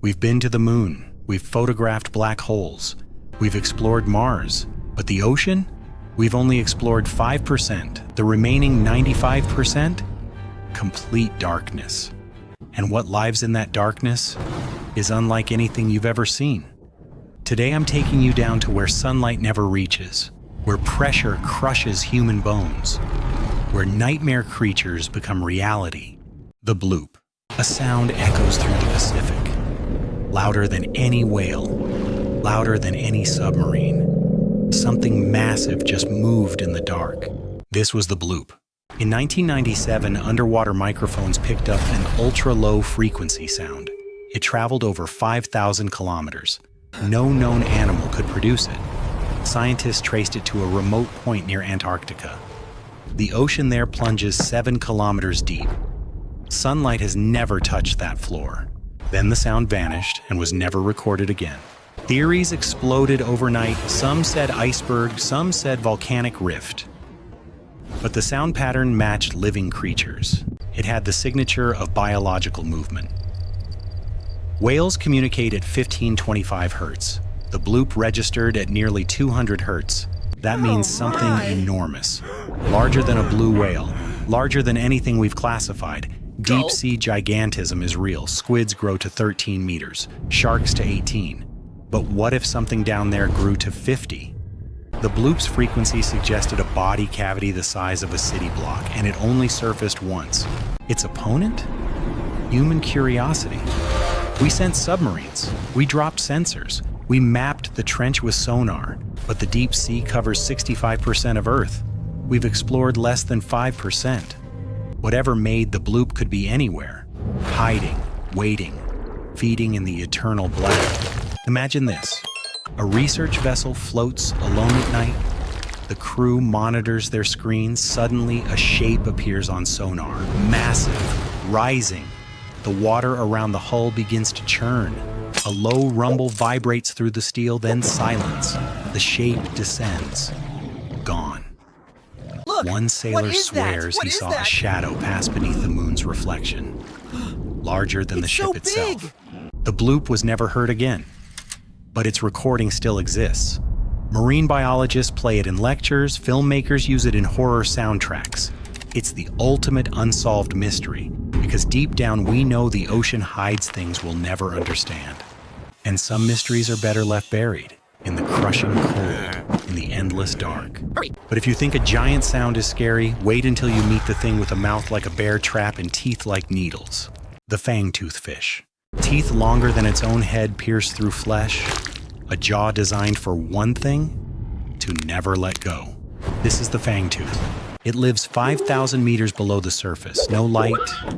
We've been to the moon, we've photographed black holes, we've explored Mars, but the ocean? We've only explored 5%. The remaining 95%? Complete darkness. And what lives in that darkness is unlike anything you've ever seen. Today I'm taking you down to where sunlight never reaches, where pressure crushes human bones, where nightmare creatures become reality. The Bloop. A sound echoes through the Pacific. Louder than any whale, louder than any submarine. Something massive just moved in the dark. This was the Bloop. In 1997, underwater microphones picked up an ultra-low frequency sound. It traveled over 5,000 kilometers. No known animal could produce it. Scientists traced it to a remote point near Antarctica. The ocean there plunges 7 kilometers deep. Sunlight has never touched that floor. Then the sound vanished and was never recorded again. Theories exploded overnight. Some said iceberg, some said volcanic rift. But the sound pattern matched living creatures. It had the signature of biological movement. Whales communicate at 1525 hertz. The Bloop registered at nearly 200 hertz. That means something enormous. Larger than a blue whale. Larger than anything we've classified. Deep sea gigantism is real. Squids grow to 13 meters, sharks to 18. But what if something down there grew to 50? The Bloop's frequency suggested a body cavity the size of a city block, and it only surfaced once. Its opponent? Human curiosity. We sent submarines. We dropped sensors. We mapped the trench with sonar, but the deep sea covers 65% of Earth. We've explored less than 5%. Whatever made the Bloop could be anywhere, hiding, waiting, feeding in the eternal black. Imagine this. A research vessel floats alone at night. The crew monitors their screens. Suddenly, a shape appears on sonar. Massive, rising. The water around the hull begins to churn. A low rumble vibrates through the steel, then silence. The shape descends. Gone. Look, one sailor swears he saw a shadow pass beneath the moon's reflection, larger than the ship itself. The Bloop was never heard again, but its recording still exists. Marine biologists play it in lectures, filmmakers use it in horror soundtracks. It's the ultimate unsolved mystery, because deep down we know the ocean hides things we'll never understand. And some mysteries are better left buried, in the crushing cold, in the endless dark. But if you think a giant sound is scary, wait until you meet the thing with a mouth like a bear trap and teeth like needles. The Fangtooth Fish. Teeth longer than its own head pierce through flesh. A jaw designed for one thing, to never let go. This is the Fangtooth. It lives 5,000 meters below the surface. No light,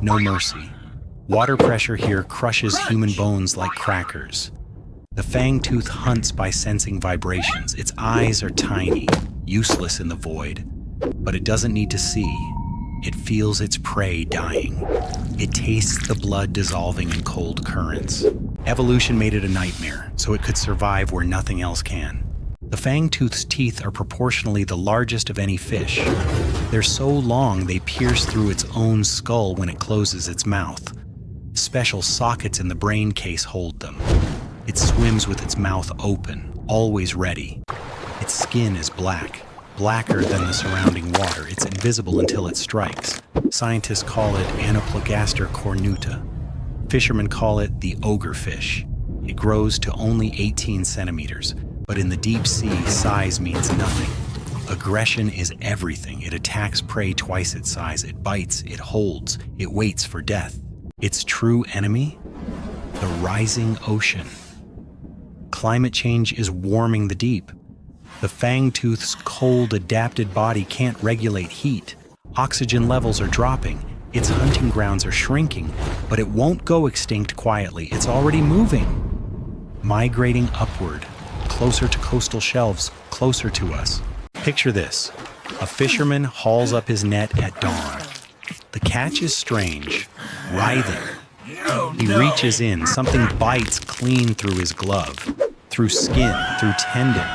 no mercy. Water pressure here crushes human bones like crackers. The Fangtooth hunts by sensing vibrations. Its eyes are tiny, useless in the void. But it doesn't need to see. It feels its prey dying. It tastes the blood dissolving in cold currents. Evolution made it a nightmare, so it could survive where nothing else can. The Fangtooth's teeth are proportionally the largest of any fish. They're so long they pierce through its own skull when it closes its mouth. Special sockets in the brain case hold them. It swims with its mouth open, always ready. Its skin is black, blacker than the surrounding water. It's invisible until it strikes. Scientists call it Anoplogaster cornuta. Fishermen call it the ogre fish. It grows to only 18 centimeters, but in the deep sea, size means nothing. Aggression is everything. It attacks prey twice its size. It bites, it holds, it waits for death. Its true enemy? The rising ocean. Climate change is warming the deep. The Fangtooth's cold, adapted body can't regulate heat. Oxygen levels are dropping. Its hunting grounds are shrinking, but it won't go extinct quietly. It's already moving, migrating upward, closer to coastal shelves, closer to us. Picture this. A fisherman hauls up his net at dawn. The catch is strange, writhing. He reaches in, something bites clean through his glove, through skin, through tendon.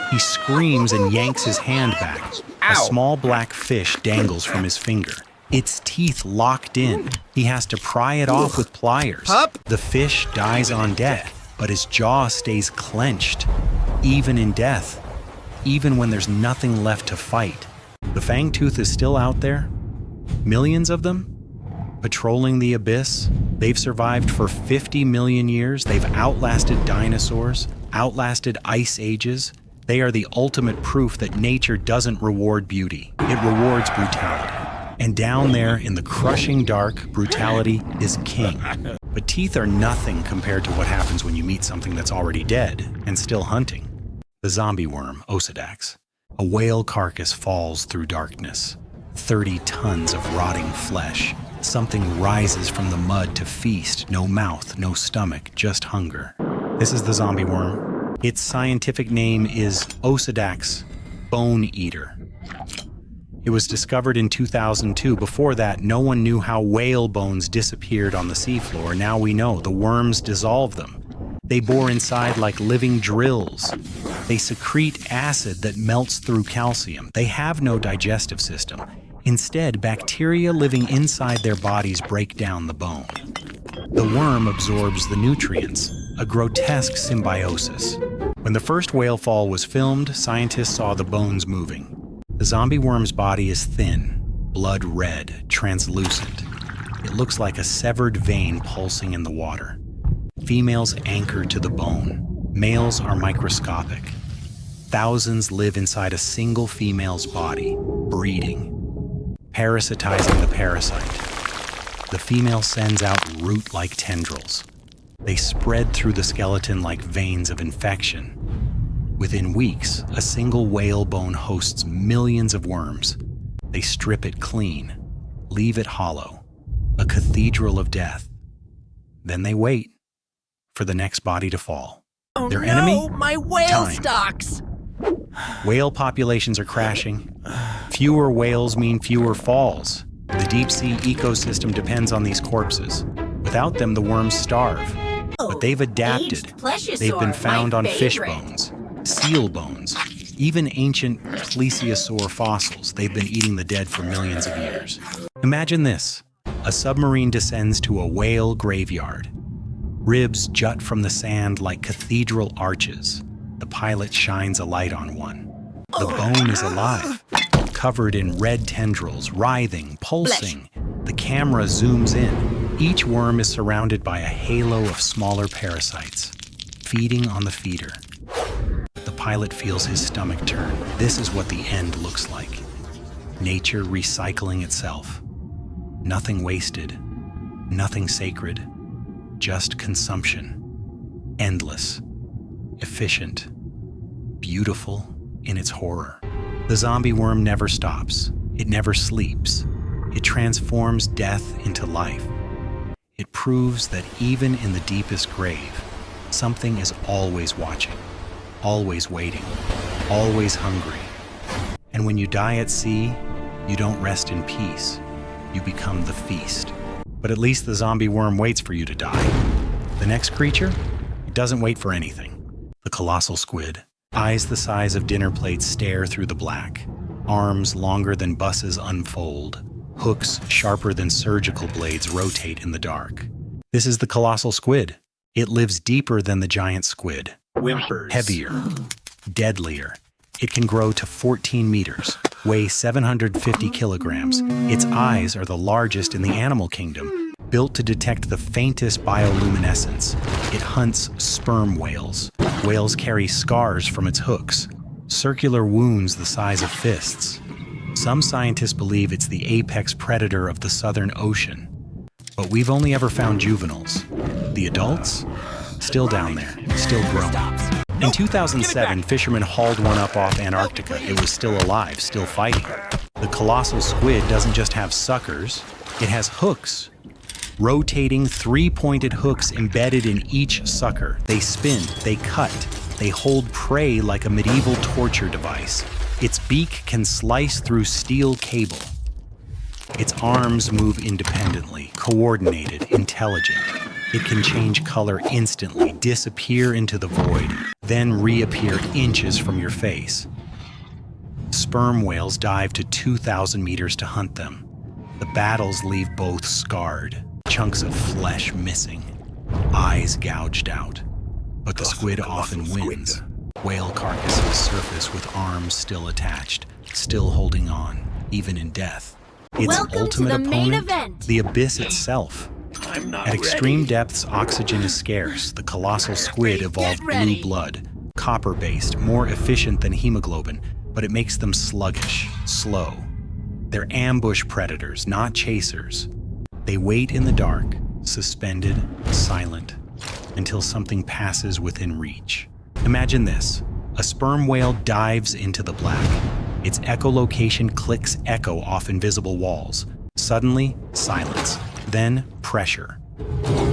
He screams and yanks his hand back. A small black fish dangles from his finger. Its teeth teeth locked in. He has to pry it off with pliers. The fish dies on death, but his jaw stays clenched, even in death, even when there's nothing left to fight. The Fangtooth is still out there, millions of them, patrolling the abyss. They've survived for 50 million years. They've outlasted dinosaurs, outlasted ice ages. They are the ultimate proof that nature doesn't reward beauty. It rewards brutality. And down there in the crushing dark, brutality is king. But teeth are nothing compared to what happens when you meet something that's already dead and still hunting. The zombie worm, Osedax. A whale carcass falls through darkness. 30 tons of rotting flesh. Something rises from the mud to feast. No mouth, no stomach, just hunger. This is the zombie worm. Its scientific name is Osedax bone eater. It was discovered in 2002. Before that, no one knew how whale bones disappeared on the seafloor. Now we know. The worms dissolve them. They bore inside like living drills. They secrete acid that melts through calcium. They have no digestive system. Instead, bacteria living inside their bodies break down the bone. The worm absorbs the nutrients, a grotesque symbiosis. When the first whale fall was filmed, scientists saw the bones moving. The zombie worm's body is thin, blood red, translucent. It looks like a severed vein pulsing in the water. Females anchor to the bone. Males are microscopic. Thousands live inside a single female's body, breeding, parasitizing the parasite. The female sends out root-like tendrils. They spread through the skeleton like veins of infection. Within weeks, a single whale bone hosts millions of worms. They strip it clean, leave it hollow, a cathedral of death. Then they wait for the next body to fall. Oh Their no, enemy? my whale Time. stocks! Whale populations are crashing. Fewer whales mean fewer falls. The deep-sea ecosystem depends on these corpses. Without them, the worms starve. But they've adapted. They've been found on fish bones, seal bones, even ancient plesiosaur fossils. They've been eating the dead for millions of years. Imagine this. A submarine descends to a whale graveyard. Ribs jut from the sand like cathedral arches. The pilot shines a light on one. The bone is alive, covered in red tendrils, writhing, pulsing. The camera zooms in. Each worm is surrounded by a halo of smaller parasites, feeding on the feeder. The pilot feels his stomach turn. This is what the end looks like. Nature recycling itself. Nothing wasted, nothing sacred, just consumption. Endless, efficient, beautiful in its horror. The zombie worm never stops. It never sleeps. It transforms death into life. It proves that even in the deepest grave, something is always watching, always waiting, always hungry. And when you die at sea, you don't rest in peace. You become the feast. But at least the zombie worm waits for you to die. The next creature, it doesn't wait for anything. The colossal squid. Eyes the size of dinner plates stare through the black. Arms longer than buses unfold. Hooks sharper than surgical blades rotate in the dark. This is the colossal squid. It lives deeper than the giant squid. Whimpers. Heavier. Deadlier. It can grow to 14 meters, weigh 750 kilograms. Its eyes are the largest in the animal kingdom, built to detect the faintest bioluminescence. It hunts sperm whales. Whales carry scars from its hooks, circular wounds the size of fists. Some scientists believe it's the apex predator of the Southern Ocean, but we've only ever found juveniles. The adults? Still down there, still growing. In 2007, fishermen hauled one up off Antarctica. It was still alive, still fighting. The colossal squid doesn't just have suckers, it has hooks. Rotating, three-pointed hooks embedded in each sucker. They spin, they cut, they hold prey like a medieval torture device. Its beak can slice through steel cable. Its arms move independently, coordinated, intelligent. It can change color instantly, disappear into the void, then reappear inches from your face. Sperm whales dive to 2,000 meters to hunt them. The battles leave both scarred, chunks of flesh missing, eyes gouged out. But the squid often wins. Whale carcasses surface with arms still attached, still holding on, even in death. Its ultimate opponent, the abyss itself. At extreme depths, oxygen is scarce. The colossal squid evolved blue blood, copper-based, more efficient than hemoglobin, but it makes them sluggish, slow. They're ambush predators, not chasers. They wait in the dark, suspended, silent, until something passes within reach. Imagine this. A sperm whale dives into the black. Its echolocation clicks echo off invisible walls. Suddenly, silence. Then, pressure.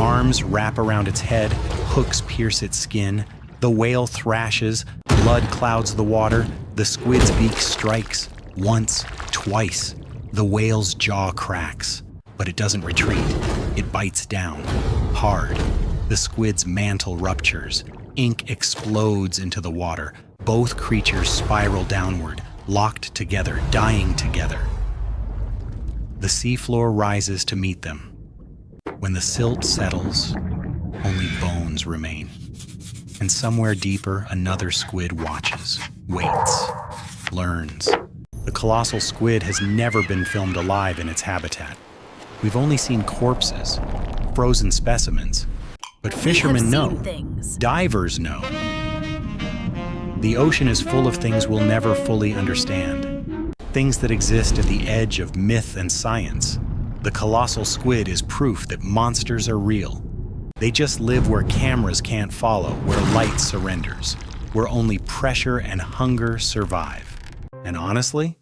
Arms wrap around its head, hooks pierce its skin. The whale thrashes, blood clouds the water. The squid's beak strikes. Once, twice. The whale's jaw cracks. But it doesn't retreat. It bites down. Hard. The squid's mantle ruptures. Ink explodes into the water. Both creatures spiral downward, locked together, dying together. The seafloor rises to meet them. When the silt settles, only bones remain. And somewhere deeper, another squid watches, waits, learns. The colossal squid has never been filmed alive in its habitat. We've only seen corpses, frozen specimens. But fishermen know, divers know. The ocean is full of things we'll never fully understand. Things that exist at the edge of myth and science. The colossal squid is proof that monsters are real. They just live where cameras can't follow, where light surrenders, where only pressure and hunger survive. And honestly,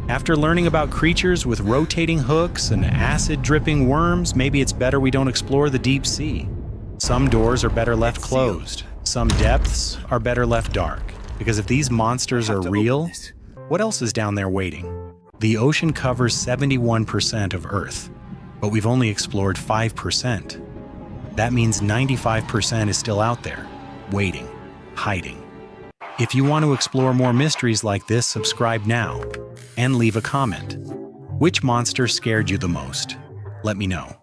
after learning about creatures with rotating hooks and acid-dripping worms, maybe it's better we don't explore the deep sea. Some doors are better left closed. Some depths are better left dark. Because if these monsters are real, what else is down there waiting? The ocean covers 71% of Earth, but we've only explored 5%. That means 95% is still out there, waiting, hiding. If you want to explore more mysteries like this, subscribe now and leave a comment. Which monster scared you the most? Let me know.